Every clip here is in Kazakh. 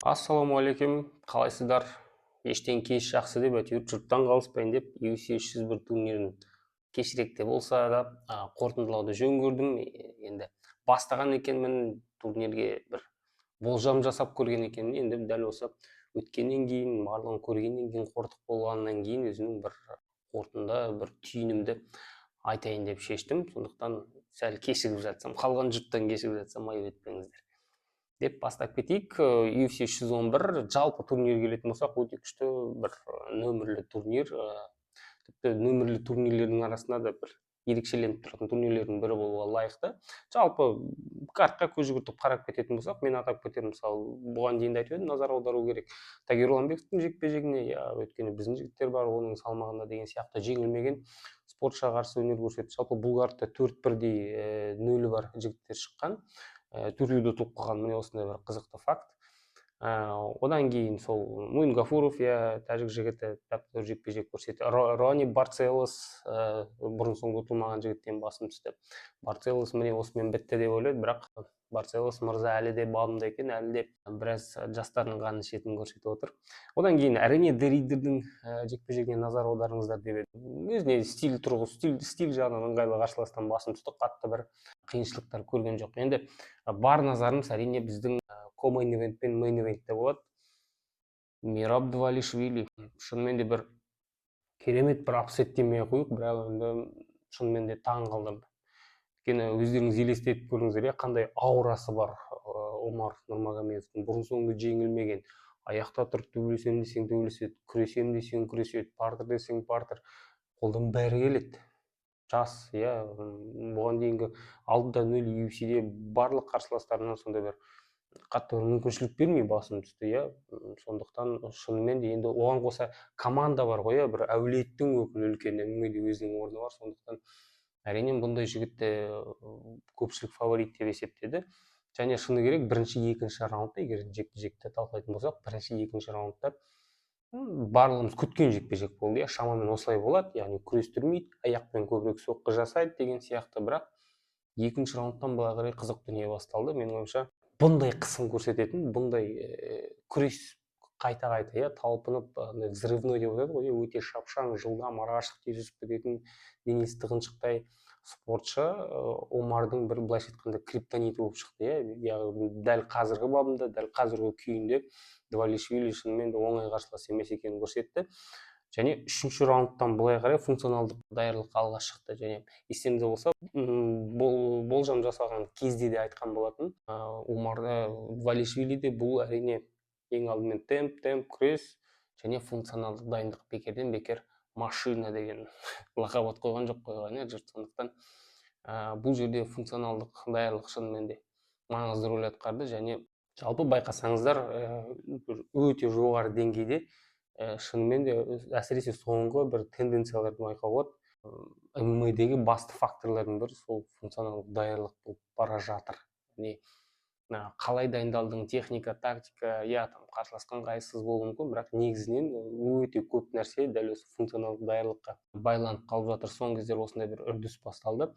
Ассалаумағалейкум, қалайсыздар? Ештен кеш жақсы деп әйтеуір жұрттан қалыспайын деп UFC 301 турнирін кешірек те болса да қорытындылауды жөн көрдім. Енді бастаған екенмін турнирге бір болжам жасап көрген екенмін. Енді дәл осы өткеннен кейін, барлығын көргеннен кейін, қортық болғаннан кейін өзімнің бір қорытынды, бір түйінімді айтайын деп шештім. Сондықтан сәл кешігіп жатсам, қалған жұрттан кешігіп жатсам айып етпеңіздер деп бастап кетейік. UFC 311 жалпы турнирге келетін болсақ, өте күшті бір нөмірлі турнир. Тіпті нөмірлі турнирлердің арасында да бір ерекшеленіп тұратын турнирлердің бірі болуға лайықты. Жалпы картқа көз жүгіртіп қарап кететін болсақ, мен атап кетерім, мысалы, бұған дейін де айтып едім, назар аудару керек Тагир Уламбековтың жекпе-жегіне, өйткені біздің жігіттер бар, оның салмағында деген сияқты жеңілмеген спортшыға қарсы өнер көрсетті. Жалпы бұл картта 4-1 нөлі бар жігіттер шыққан. Төртеуді ұтылып қалған, міне осындай бір қызықты факт. Одан кейін сол Муин Гафуров, тәжік жігіті тәп-тәуір жекпе-жек көрсетті. Рони Барцелос бұрын соңды ұтылмаған жігіттен басым түсті. Барцелос міне осымен бітті деп ойлайды, бірақ Барцелос мырза әлі де бабында екен, әлі де біраз жастардың қанын ішетінін көрсетіп отыр. Одан кейін әрине Деридердің жекпе-жегіне назар аударыңыздар деп едім. Өзіне стиль жағынан ыңғайлы қарсыластан басым түсті, қатты бір қиыншылықтар көрген жоқ. Енді бар назарымыз әрине біздің ко-мейн ивент пен мейн ивентте болады. Мераб Двалишвили шынымен де бір керемет бір апсет демей қойып, бірақ енді шынымен де таң қалдырды. Өйткені өздеріңіз елестетіп көріңіздер, қандай аурасы бар Омар Нұрмагомедовтың. Бұрын соңды жеңілмеген, аяқта тұрып төбелесем десең төбелеседі, күресем десең күреседі, партер десең партер, қолдан бәрі келеді. Жас, бұған дейінгі 6-0 UFC-де барлық қарсыластарынан сондай бір қатты мүмкіншілік бермей басым түсті. Сондықтан шынымен де енді оған қоса команда бар ғой, бір әулеттің өкілі, үлкен әңгімеде өзінің орны бар. Сондықтан әрине бұндай жігітті көпшілік фаворит деп есептеді. Және шыны керек, бірінші, екінші раундта, егер жекпе-жекті талқылайтын болсақ, бірінші, екінші раундта барлығымыз күткен жекпе-жек болды. Шамамен осылай болады, яғни күрестірмейді, аяқпен көбірек соққы жасайды деген сияқты. Бірақ екінші раундтан былай қарай қызық дүние басталды. Менің ойымша, бұндай қысым көрсететін, бұндай күрес қайта-қайта талпынып, взрывной деп отырады ғой, өте шапшаң, жылдам, арашық тез өсіп кететін денесі тығыншықтай спортшы Омардың бір былайша айтқанда криптониті болып шықты. Яғни дәл қазіргі бабында, дәл қазіргі күйінде Двалишвили шынымен де оңай қарсылас емес екенін көрсетті. Және үшінші раундтан былай қарай функционалдық даярлық алға шықты. Және естеріңізде болса, болжам жасалған кезде де айтқан болатын, Двалишвилиде бұл әрине ең алдымен темп, күрес және функционалдық дайындық, бекерден бекер машина деген лақап ат қойған жоқ қойған жұрт. Сондықтан бұл жерде функционалдық даярлық шынымен де маңызды рөл атқарды. Және жалпы байқасаңыздар, өте жоғары деңгейде шынымен де әсіресе соңғы бір тенденцияларды байқауға болады. ММА-дегі басты факторлардың бірі сол функционалдық даярлық болып бара жатыр. Қалай дайындалдың, техника, тактика, қарсыласқан қайсыз болуы мүмкін, бірақ негізінен өте көп нәрсе дәл осы функционалдық даярлыққа байланып қалып жатыр. Соңғы кездері осындай бір үрдіс басталды.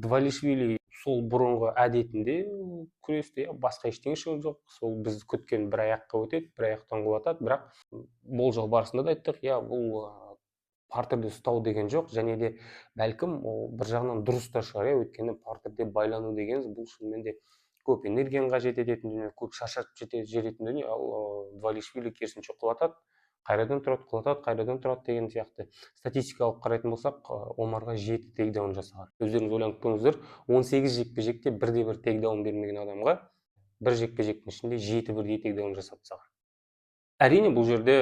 Двалишвили сол бұрынғы әдетінде күресте басқа ештеңе жоқ. Сол біз күткен бір аяққа өтеді, бір аяқтан құлатады, бірақ болжау барысында да айттық, бұл партерде ұстау деген жоқ, және де бәлкім бір жағынан дұрыс та шығар, өйткені партерде байлану деген бұл шынымен де көп энергияны қажет ететін дүние, көп шаршатып жететін дүние. Ал Двалишвили керісінше құлатады, қайрадан тұрады, құлатады, қайрадан тұрады деген сияқты. Статистикалық қарайтын болсақ, Омарға 7 тейкдаун жасаған. Өздеріңіз ойланып көріңіздер, 18 жекпе-жекте бірде-бір тейкдаун бермеген адамға бір жекпе-жектің ішінде 7 бірдей тейкдаун жасап тастаған. Әрине бұл жерде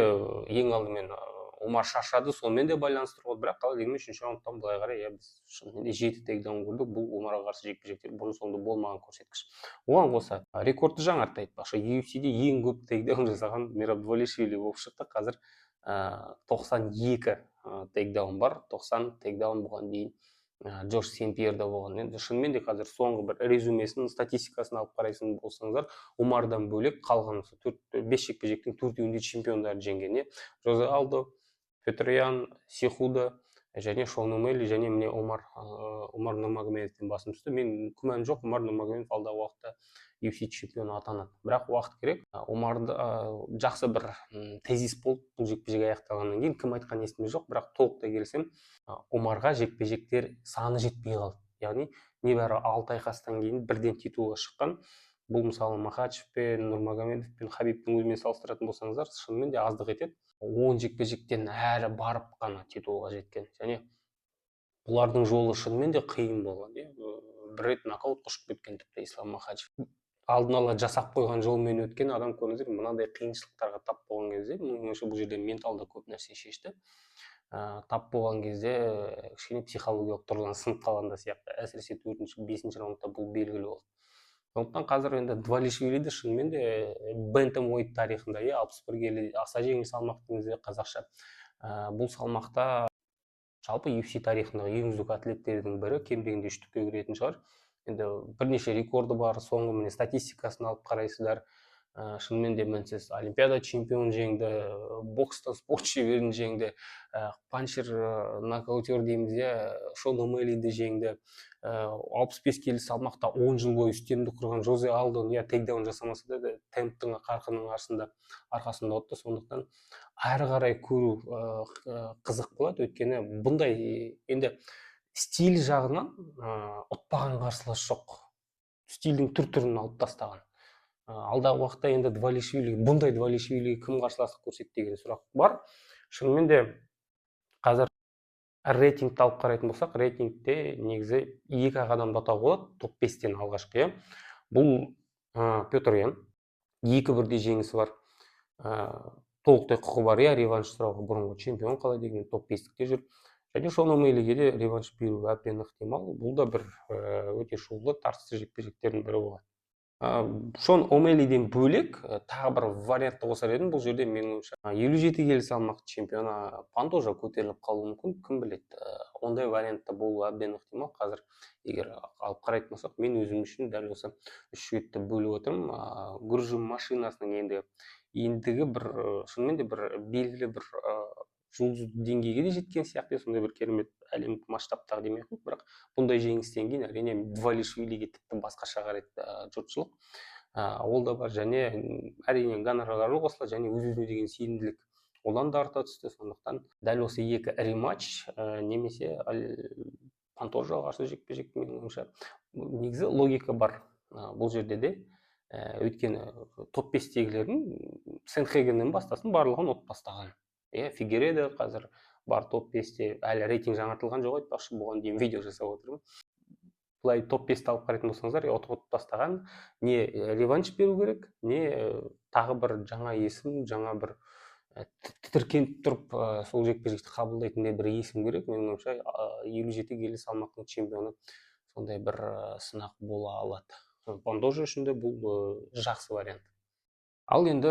ең алдымен Омар шаршады, сонымен де байланыстырып отыр, бірақ қалай дегенмен үшінші раундтан былай қарай біз шынымен де 7 тейкдаун көрдік. Бұл Омарға қарсы жекпе-жектер бұрын соңды болмаған көрсеткіш. Оған қоса рекордты жаңартты айтпақшы, UFC-де ең көп тейкдаун жасаған Мераб Двалишвили болып шықты. Қазір 92 тейкдаун бар, 90 тейкдаун бұған дейін Джош Сен-Пьерде болған. Енді шынымен де қазір соңғы бір резюмесінің статистикасын алып қарайсын болсаңыздар, Омардан бөлек қалған 5 жекпе-жектің 4-еуінде чемпиондарды жеңген. Жозе Алдо, Петр Ян, Сихуда, және Шон Омейли және міне Омар Нурмагомедовтен басым түсті. Мен күмән жоқ, Омар Нурмагомедов алдағы уақытта UFC чемпионы атанады. Бірақ уақыт керек. Омарды жақсы бір тезис болды бұл жекпе-жек аяқталғаннан кейін. Кім айтқан есімде жоқ, бірақ толықтай келісем, Омарға жекпе-жектер саны жетпей қалды. Яғни небәрі 6 айқастан кейін бірден титулға шыққан. Бұл мысалы Махачев пен Нурмагомедов пен Хабибтің өзімен салыстыратын болсаңыздар, шынымен де аздық етеді. 10 жекпе-жектен әрі барып қана титулға жеткен. Және бұлардың жолы шынымен де қиын болған. Бір рет нокаутқа ұшып кеткен тіпті Ислам Махачев. Алдын ала жасап қойған жолмен өткен адам, көрдіңіздер, мынандай қиыншылықтарға тап болған кезде, меніңше бұл жерде менталда көп нәрсе шешті. Тап болған кезде кішкене психологиялық тұрғыдан сынып қалған да сияқты. Әсіресе 4-5 раундта бұл белгілі болды. Сондықтан қазір енді Двалишвилиді шынымен де бентамвейт тарихында 61 келі аса жеңіл салмақ деңізде қазақша. Бұл салмақта жалпы UFC тарихындағы ең үздік атлеттердің бірі, кем дегенде 3-тікке кіретін шығар. Енді бірнеше рекорды бар, соңғы міне статистикасын алып қарайсыздар. Шынымен де мінсіз олимпиада чемпионын жеңді, бокстан спорт шеберін жеңді, панчер нокаутер дейміз, Шон Омейлиді жеңді. 65 келі салмақта 10 жыл бойы үстемдік құрған Жозе Алдон тейкдаун жасамаса да темптің қарқынның арқасында отты. Сондықтан әрі қарай көру қызық болады, өйткені бұндай енді стиль жағынан ұтпаған қарсылас жоқ. Стильдің түр-түрін алып тастаған. Алдағы уақытта енді бұндай Двалишвилиге кім қарсыластық көрсетті деген сұрақ бар. Шынымен де қазір рейтингті алып қарайтын болсақ, рейтингте негізі 2 адамды атауға болады, топ 5-тен алғашқы. Бұл Петр Ян, 2 бірдей жеңісі бар, толықтай құқы бар, реванш сұрауға, бұрынғы чемпион қалай деген топ 5-тікте жүр. Және Шон Омейлиге де реванш беру әбден ықтимал. Бұл да бір өте шулы, тартысты жекпе-жектердің бірі болады. Шон Омейлиден бөлек тағы бір вариантты қосар едім. Бұл жерде менің ойымша 57 келі салмақ чемпионы Пантожа көтеріліп қалуы мүмкін, кім біледі. Ондай вариантта болуы әбден ықтимал. Қазір егер алып қарайтын болсақ, мен өзім үшін дәл осы 3 жігітті бөліп отырмын. Грузин машинасының ендігі бір шынымен де бір белгілі бір жұлдыз деңгейге де жеткен сияқты, сондай бір керемет әлемдік масштабтағы демей ақ, бірақ бұндай жеңістен кейін әрине Двалишвилиге тіпті басқаша қарайды жұртшылық. Ол да бар, және әрине гонорарлары қосылады, және өз-өзіне деген сенімділік одан да арта түсті. Сондықтан дәл осы 2 рематч немесе Пантожаға қарсы жекпе-жек менің ойымша негізі логика бар бұл жерде де. Өйткені топ 5-тегілердің Сент-Хегеннен бастасын барлығын ұтып тастаған. Фигередо қазір бар топ 5-те, әлі рейтинг жаңартылған жоқ, айтпақшы, бұған дейін видео жасап отырмын. Бұлай топ 5-ті алып қарайтын болсаңыздар, ұтып тастаған, не реванш беру керек, не тағы бір жаңа есім, жаңа бір тітіркеніп тұрып сол жекпе-жекті қабылдайтындай бір есім керек. Менің ойымша 57 келі салмақтың чемпионы сондай бір сынақ бола алады. Пантожа үшін де бұл жақсы вариант. Ал енді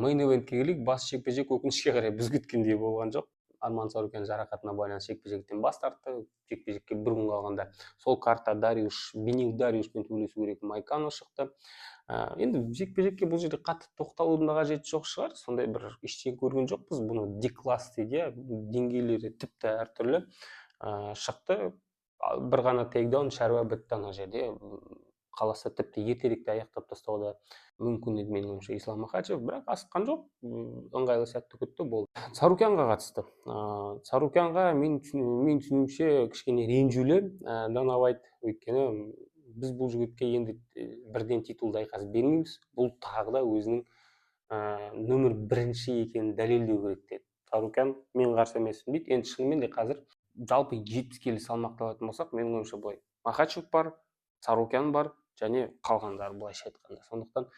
мейн-ивентке келейік. Бас жекпе-жек өкінішке қарай біз күткендей болған жоқ. Арман Сарукян жарақатына байланысты жекпе-жектен бас тартты. Жекпе-жекке бір күн қалғанда сол карта Бенил Дариушпен төбелесу керек Майкано шықты. Енді жекпе-жекке бұл жерде қатты тоқталудың да қажеті жоқ шығар. Сондай бір ештеңе көрген жоқпыз. Бұны D-класс дейді, деңгейлері тіпті әртүрлі шықты. Бір ғана тейкдаун шаруа бітті ана жерде. Қаласа тіпті ертеректе аяқтап тастауы да мүмкін еді менің ойымша Ислам Махачев, бірақ асыққан жоқ, ыңғайлы сәтті күтті, болды. Сарукянға қатысты. Сарукянға мен түсінуімше кішкене ренжулі Дана Уайт, өйткені біз бұл жігітке енді бірден титулды айқас бермейміз. Бұл тағы да өзінің нөмір 1-ші екенін дәлелдеу керек деді. Сарукян мен қарсы емеспін дейді. Енді шынымен де қазір жалпы 70 келі салмақта алатын болсақ, менің ойымша былай Махачев бар, Сарукян бар, және қалғандары былайша айтқанда. Сондықтан,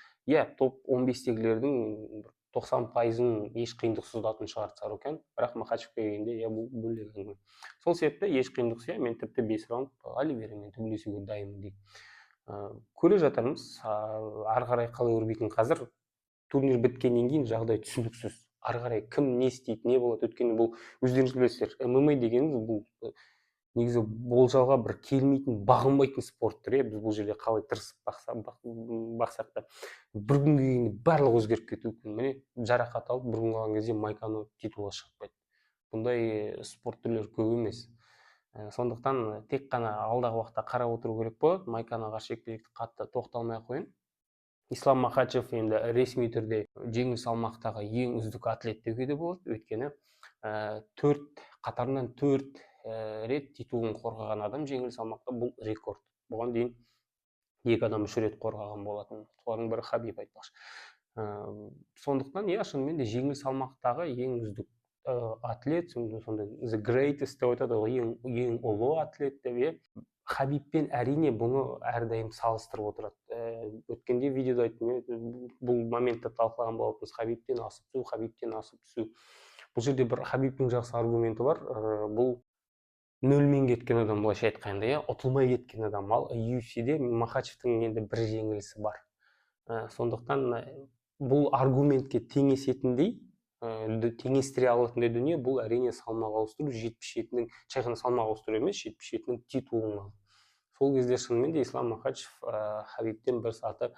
топ 15-тегілердің 90%-ын еш қиындықсыз ұтатын шығарды Сарукян, бірақ Махачевке келгенде бұл бөлек әңгіме. Сол себепті еш қиындықсыз мен тіпті 5 раунд Оливерамен төбелесуге дайынмын дейді. Көре жатырмыз, ары қарай қалай өрбитін. Қазір турнир біткеннен кейін жағдай түсініксіз. Ары қарай кім не істейді, не болады, өткені бұл өздеріңіз білесіздер. ММА дегеніміз бұл негізі болжауға бір келмейтін, бағынбайтын спорт түрі. Біз бұл жерде қалай тырысып бақсақ та бір күнге кейін барлығы өзгеріп кетуі мүмкін. Міне жарақат алып бір күн қалған кезде Майкано титулға шығып кетті. бұндай спорт түрлері көп емес. Сондықтан тек қана алдағы уақытта қарап отыру керек болады. Майкаға қарсы жекпе-жекті қатты тоқталмай ақ қояйын. Ислам Махачев енді ресми түрде жеңіл салмақтағы ең үздік атлет деуге де болады. Өйткені қатарынан төрт рет титулын қорғаған адам жеңіл салмақта, бұл рекорд. Бұған дейін 2 адам 3 рет қорғаған болатын. Солардың бірі Хабиб айтпақшы. Сондықтан шынымен де жеңіл салмақтағы ең үздік атлет, сондай the greatest деп айтады ғой, ең ұлы атлет деп. Хабибпен әрине бұны әрдайым салыстырып отырады. Өткенде видеода айттым, бұл моментті талқылаған болатынбыз. Хабибтен асып түсу. Бұл жерде бір Хабибтің жақсы аргументі бар. Бұл нөлмен кеткен адам, былайша айтқанда, ұтылмай кеткен адам. Ал UFC-де Махачевтің енді бір жеңілісі бар. Сондықтан бұл аргументке теңесетіндей, теңестіре алатындай дүние, бұл әрине салмақ ауыстыру, 77-нің, жай ғана салмақ ауыстыру емес, 77-нің титулын. Сол кезде шынымен де Ислам Махачев Хабибтен бір саты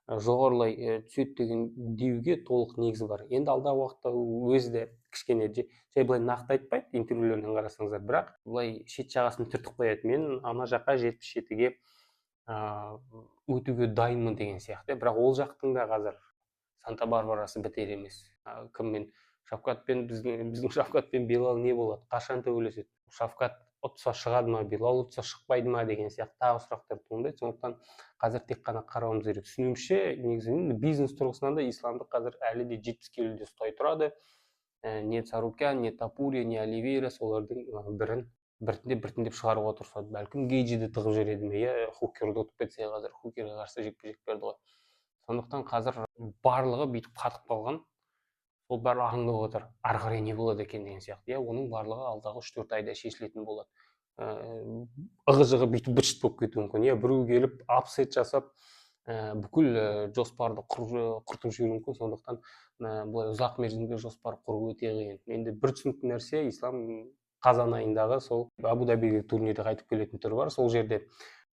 жоғарылай түседі деген деуге толық негіз бар. Енді алдағы уақытта өзі де кішкене жай былай нақты айтпайды, интервьюлерінен қарасаңыздар, бірақ былай шет жағасын түртіп қояды. Мен ана жаққа 77-ге өтуге дайынмын деген сияқты. Бірақ ол жақтың да қазір Санта-Барбарасы бітер емес. Кіммен? Шавкатпен, біздің Шавкатпен Белал не болады? Қашан төбелеседі? Шавкат ұтса шығады ма, Белал ұтса шықпайды ма деген сияқты тағы сұрақтар туындайды. Сондықтан қазір тек қана қарауымыз керек. Түсінуімше, негізінен бизнес тұрғысынан да исламды қазір әлі де 70 келіде ұстай тұрады. Не Царукян, не Тапури, не Оливейра солардың біртіндеп шығаруға тырысады. Бәлкім Гейджиді тығып жібереді ме, Хукерді ұтып кетсе, қазір Хукерге қарсы жекпе-жек берді ғой. Сондықтан қазір барлығы бүйтіп қатып қалған. Ол барлығы аңдып отыр, ары қарай не болады екен деген сияқты. Оның барлығы алдағы 3-4 айда шешілетін болады. Ығы-жығы бүйтіп быт-шыт болып кетуі мүмкін. Біреу келіп апсет жасап, бүкіл жоспарды құртып жіберуі мүмкін. Сондықтан бұлай ұзақ мерзімді жоспар құру өте қиын. Енді бір түсінікті нәрсе, Ислам қазан айындағы сол Абу-Дабиге турнирде қайтып келетін түрі бар. Сол жерде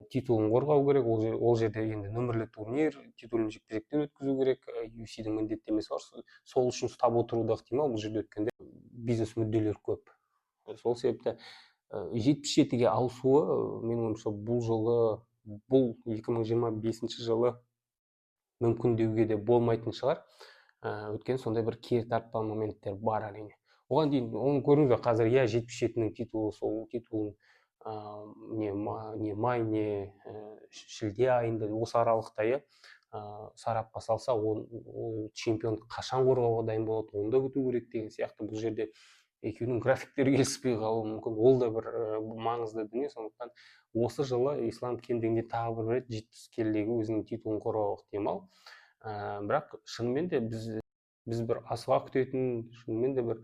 титулын қорғау керек, ол жерде енді нөмірлі турнир, титулын жекпе-жектер өткізу керек, UFC-дің міндеттемесі бар. Сол үшін ұстап отыруы ықтимал. Бұл жерде өткенде бизнес мүдделер көп. Сол себепті 77-ге ауысуы, менің ойымша, бұл 2025 жылы мүмкін деуге де болмайтын шығар. Өткен сондай бір кері тартпа моменттер бар әрине. Оған дейін, оны көріңіздер, қазір 77-нің титулы, сол титулын не май, не шілде айында, осы аралықта сарапқа салса, ол чемпион қашан қорғауға дайын болады, оны да күту керек деген сияқты. Бұл жерде екеуінің графиктері келіспей қалуы мүмкін, ол да бір маңызды дүние. Сондықтан осы жылы Ислам кем дегенде тағы бір рет 70 келідегі өзінің титулын қорғауы ықтимал. Бірақ шынымен де біз бір асыға күтетін, шынымен де бір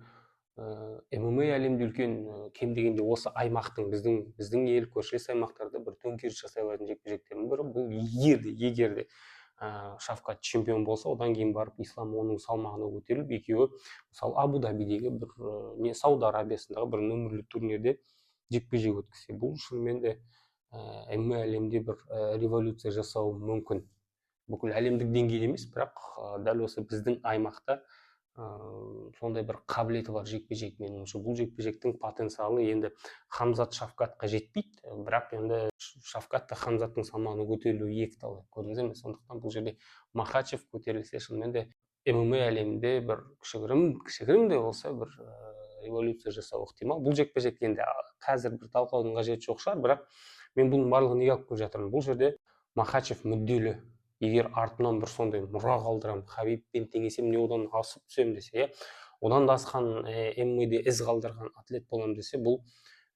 ММА әлемде үлкен, кем дегенде осы аймақтың, біздің ел көршілес аймақтарда бір төңкеріс жасай алатын жекпе-жектердің бірі. Бұл егерде Шавкат чемпион болса, одан кейін барып Ислам оның салмағына көтеріліп, екеуі мысалы Абу-Дабидегі бір Сауд Арабиясындағы бір нөмірлі турнирде жекпе-жек өткізсе, бұл шынымен де ММА әлемде бір революция жасауы мүмкін. Бүкіл әлемдік деңгейде емес, бірақ дәл осы біздің аймақта сондай бір қабілеті бар жекпе-жек. Менің ойымша, бұл жекпе-жектің потенциалы енді Хамзат Шавкатқа жетпейді, бірақ енді Шавкат та Хамзаттың салмағына көтерілуі екіталай, көрдіңіздер ме? Сондықтан бұл жерде Махачев көтерілсе, шынымен де ММА әлемінде бір кішігірім де болса бір революция жасау ықтимал. Бұл жекпе-жек енді қазір бір талқылаудың қажеті жоқ шығар, бірақ мен бұның барлығын неге алып келе жатырмын? Бұл жерде Махачев мүдделі. Егер артынан бір сондай мұра қалдырам, Хабибпен теңесем, не одан асып түсем десе, одан да асқан ММА-де із қалдырған атлет болам десе, бұл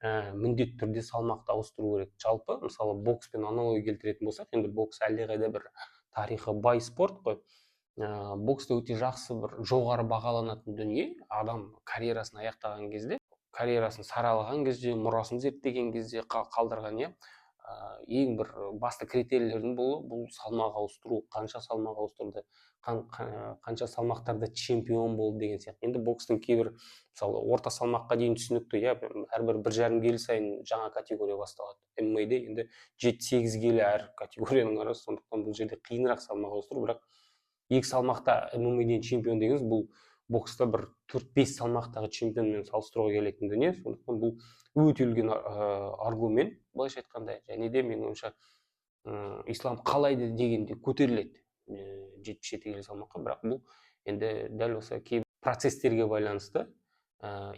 міндетті түрде салмақты ауыстыру керек. Жалпы, мысалы, бокспен аналогия келтіретін болсақ, енді бокс әлдеқайда бір тарихы бай спорт қой. Бокста өте жақсы бір жоғары бағаланатын дүние. Адам карьерасын аяқтаған кезде, карьерасын саралаған кезде, мұрасын зерттеген кезде қалдырған, ең бір басты критерийлердің бұл салмақ ауыстыру, қанша салмақ ауыстырды, қанша салмақтарда чемпион болды деген сияқты. Енді бокстың кейбір, мысалы, орта салмаққа дейін түсінікті, әрбір 1,5 келі сайын жаңа категория басталады. ММА-де енді 7-8 келі әр категорияның арасы, сондықтан бұл жерде қиынырақ салмақ ауыстыру, бірақ екі салмақта ММА-ден чемпион дегеніңіз, бокста бір 4-5 салмақтағы чемпионмен салыстыруға келетін дүние. Сондықтан бұл өте үлкен аргумент, былайша айтқанда. Және де менің ойымша ислам қалайды дегенде көтеріледі 77 келі салмаққа, бірақ бұл енді дәл осы кейбір процестерге байланысты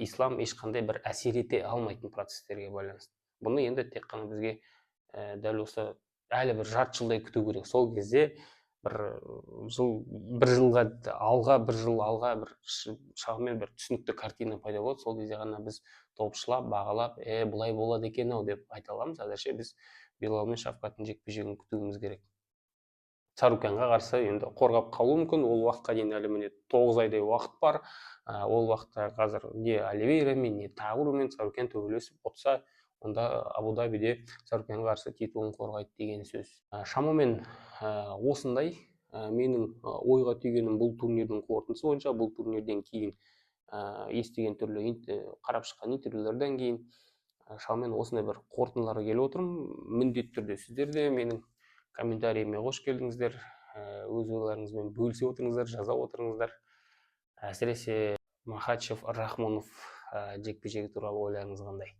ислам ешқандай бір әсер ете алмайтын процестерге байланысты. Бұны енді тек қана бізге дәл осы әлі бір жарты жылдай күту керек. Сол кезде бір жылға алға, бір жыл алға бір шамамен бір түсінікті картина пайда болады. Сол кезде ғана біз топшылап, бағалап, бұлай болады екен ау деп айта аламыз. Әзірше біз Белал мен Шавкаттың жекпе-жегін күтуіміз керек. Сарукянға қарсы енді қорғап қалу мүмкін. Ол уақытқа дейін әлі міне 9 айдай уақыт бар. Ол уақытта қазір не Оливейрамен, не Таурумен Сарукян төбелесіп отырса, онда Абу-Дабиде Сарукянға қарсы титулын қорғайды деген сөз. Шамамен осындай менің ойға түйгенім бұл турнирдің қорытындысы бойынша. Бұл турнирден кейін естіген түрлі қарап шыққан интервьюлерден кейін шамамен осындай бір қорытындыларға келіп отырмын. Міндетті түрде сіздер де менің комментарийіме қош келдіңіздер, өз ойларыңызбен бөлісе отырыңыздар, жаза отырыңыздар. Әсіресе Махачев Рахмонов жекпе-жегі туралы ойларыңыз қандай?